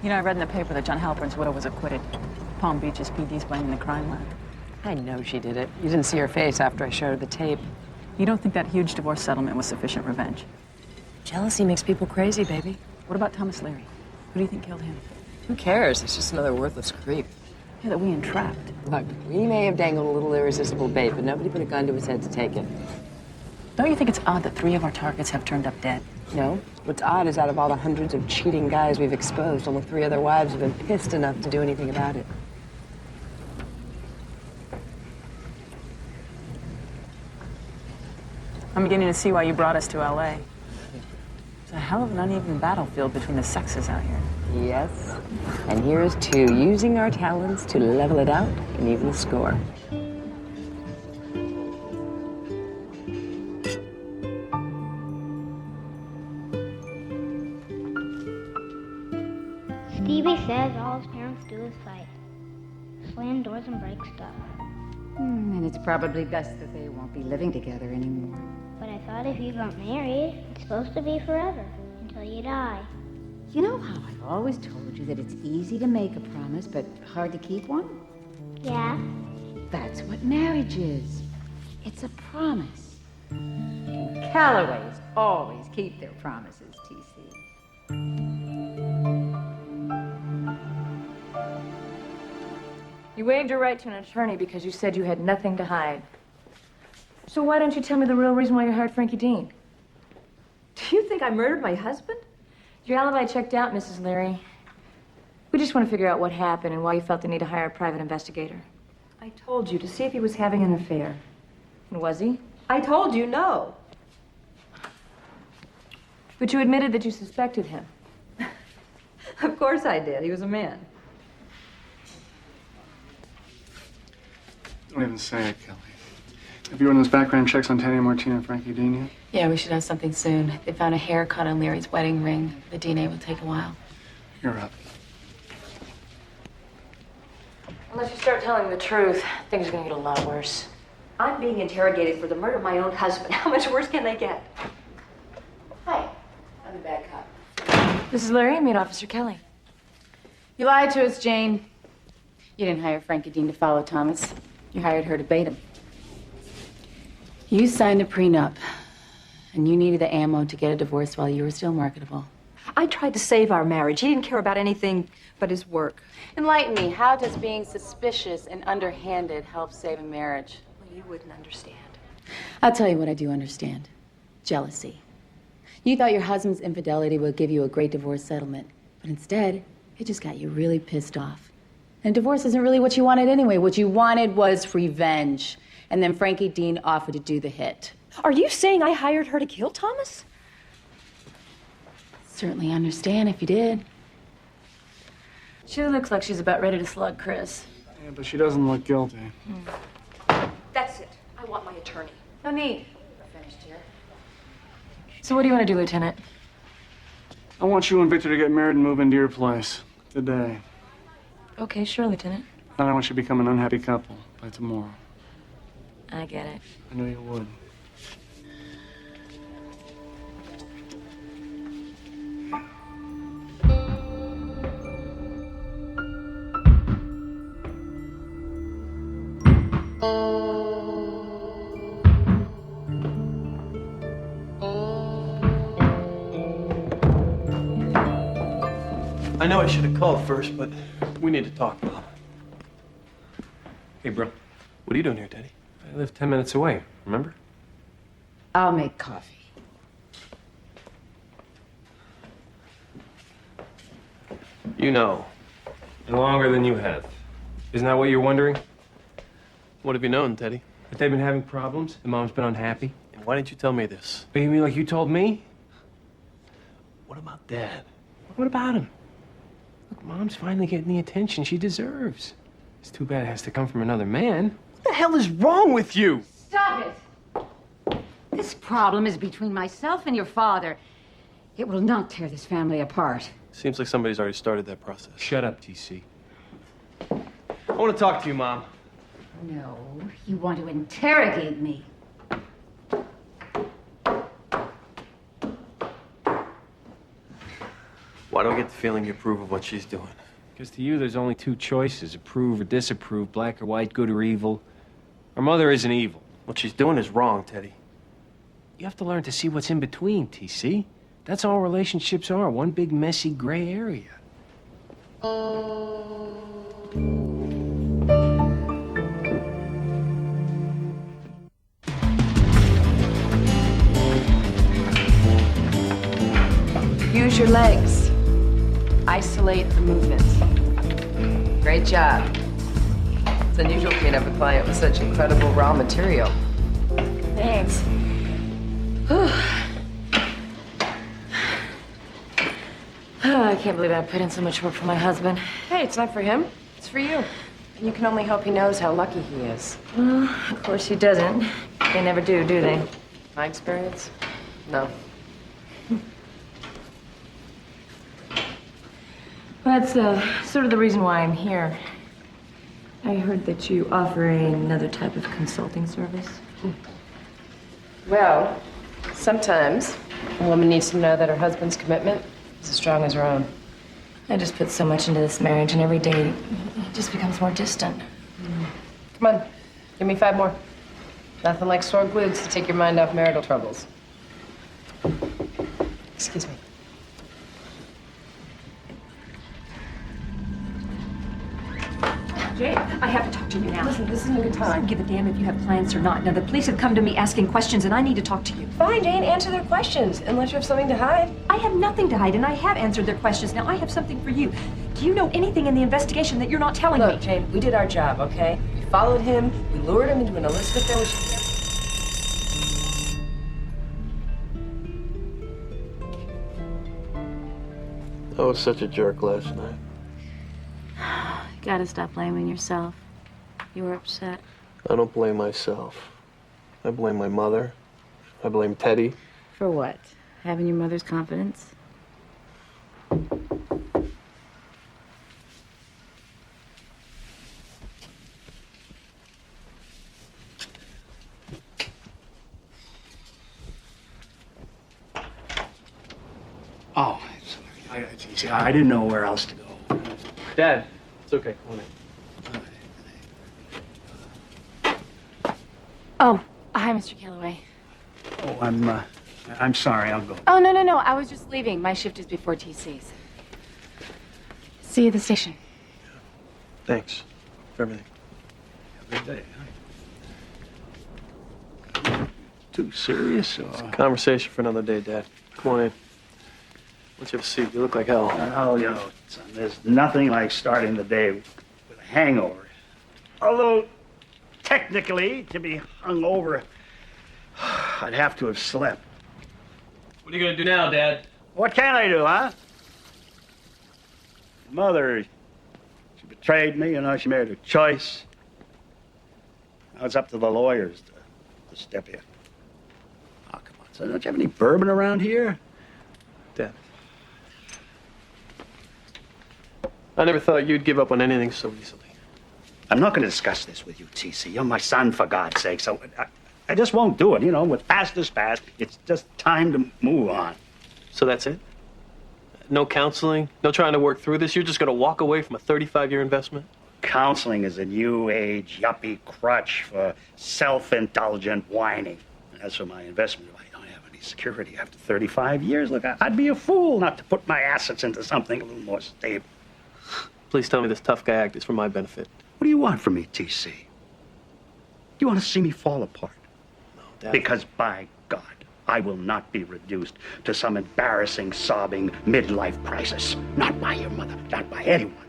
You know, I read in the paper that John Halpern's widow was acquitted. Palm Beach's PD's blaming the crime lab. I know she did it. You didn't see her face after I showed her the tape. You don't think that huge divorce settlement was sufficient revenge? Jealousy makes people crazy, baby. What about Thomas Leary? Who do you think killed him? Who cares? He's just another worthless creep. Yeah, that we entrapped. Look, we may have dangled a little irresistible bait, but nobody put a gun to his head to take it. Don't you think it's odd that 3 of our targets have turned up dead? No. What's odd is out of all the hundreds of cheating guys we've exposed, only 3 other wives have been pissed enough to do anything about it. I'm beginning to see why you brought us to L.A. It's a hell of an uneven battlefield between the sexes out here. Yes. And here's to using our talents to level it out and even the score. Stevie says all his parents do is fight. Slam doors and break stuff. And it's probably best that they won't be living together anymore. But I thought if you got married, it's supposed to be forever, until you die. You know how I've always told you that it's easy to make a promise, but hard to keep one? Yeah? That's what marriage is. It's a promise. And Callaways always keep their promises, TC. You waived your right to an attorney because you said you had nothing to hide. So why don't you tell me the real reason why you hired Frankie Dean? Do you think I murdered my husband? Your alibi checked out, Mrs. Leary. We just want to figure out what happened and why you felt the need to hire a private investigator. I told you to see if he was having an affair. And was he? I told you no. But you admitted that you suspected him. Of course I did. He was a man. Don't even say it, Kelly. Have you run those background checks on Tanya Martina and Frankie Dean yet? Yeah, we should have something soon. They found a haircut on Larry's wedding ring. The DNA will take a while. You're up. Unless you start telling the truth, things are going to get a lot worse. I'm being interrogated for the murder of my own husband. How much worse can they get? Hi, I'm the bad cop. Mrs. Leary, meet Officer Kelly. You lied to us, Jane. You didn't hire Frankie Dean to follow Thomas. You hired her to bait him. You signed a prenup, and you needed the ammo to get a divorce while you were still marketable. I tried to save our marriage. He didn't care about anything but his work. Enlighten me. How does being suspicious and underhanded help save a marriage? Well, you wouldn't understand. I'll tell you what I do understand. Jealousy. You thought your husband's infidelity would give you a great divorce settlement, but instead, it just got you really pissed off. And divorce isn't really what you wanted anyway. What you wanted was revenge. And then Frankie Dean offered to do the hit. Are you saying I hired her to kill Thomas? Certainly understand if you did. She looks like she's about ready to slug Chris. Yeah, but she doesn't look guilty. That's it. I want my attorney. No need. We're finished here. So what do you want to do, Lieutenant? I want you and Victor to get married and move into your place today. Okay, sure, Lieutenant. Then I want you to become an unhappy couple by tomorrow. I get it. I knew you would. I know I should have called first, but we need to talk, Bob. Hey, bro. What are you doing here, Teddy? I live 10 minutes away, remember? I'll make coffee. You know. And longer than you have. Isn't that what you're wondering? What have you known, Teddy? That they've been having problems? The mom's been unhappy? And why didn't you tell me this? But you mean like you told me? What about Dad? What about him? Look, Mom's finally getting the attention she deserves. It's too bad it has to come from another man. What the hell is wrong with you? Stop it! This problem is between myself and your father. It will not tear this family apart. Seems like somebody's already started that process. Shut up, TC. I want to talk to you, Mom. No, you want to interrogate me. Why do I get the feeling you approve of what she's doing? Because to you, there's only two choices: approve or disapprove, black or white, good or evil. Our mother isn't evil. What she's doing is wrong, Teddy. You have to learn to see what's in between, TC. That's all relationships are, one big messy gray area. Use your legs. Isolate the movement. Great job. It's unusual for me to have a client with such incredible raw material. Thanks. I can't believe I put in so much work for my husband. Hey, it's not for him. It's for you. And you can only hope he knows how lucky he is. Well, of course he doesn't. They never do they? My experience? No. That's sort of the reason why I'm here. I heard that you offer another type of consulting service. Well, sometimes a woman needs to know that her husband's commitment is as strong as her own. I just put so much into this marriage, and every day it just becomes more distant. Come on, give me 5 more. Nothing like sore glutes to take your mind off marital troubles. Excuse me. Jane, I have to talk to you now. Listen, this isn't a good I time. don't give a damn if you have plans or not. Now, the police have come to me asking questions, and I need to talk to you. Fine, Jane, answer their questions, unless you have something to hide. I have nothing to hide, and I have answered their questions. Now, I have something for you. Do you know anything in the investigation that you're not telling Look, me? Jane, we did our job, okay? We followed him, we lured him into an illicit affair with... I was such a jerk last night. You gotta stop blaming yourself. You were upset. I don't blame myself. I blame my mother. I blame Teddy. For what? Having your mother's confidence? Oh, it's easy. I didn't know where else to go. Dad, it's okay. Come on in. Oh, hi, Mr. Callaway. Oh, I'm sorry. I'll go. Oh, no. I was just leaving. My shift is before TC's. See you at the station. Thanks for everything. Have a good day. Huh? Too serious? Or... Conversation for another day, Dad. Come on in. Let's have a seat. You look like hell. Well, you know, son, there's nothing like starting the day with a hangover. Although, technically, to be hungover, I'd have to have slept. What are you gonna do now, Dad? What can I do, huh? Mother, she betrayed me, you know, she made her choice. Now it's up to the lawyers to step in. Oh, come on, son, don't you have any bourbon around here? Dad. I never thought you'd give up on anything so easily. I'm not going to discuss this with you, TC. You're my son, for God's sake, so I just won't do it. You know, what's past is past. It's just time to move on. So that's it? No counseling? No trying to work through this? You're just gonna walk away from a 35-year investment? Counseling is a new age yuppie crutch for self-indulgent whining. As for my investment, I don't have any security after 35 years. Look, I'd be a fool not to put my assets into something a little more stable. Please tell me this tough guy act is for my benefit. What do you want from me, TC? Do you want to see me fall apart? No, Dad. Because, by God, I will not be reduced to some embarrassing, sobbing midlife crisis. Not by your mother, not by anyone.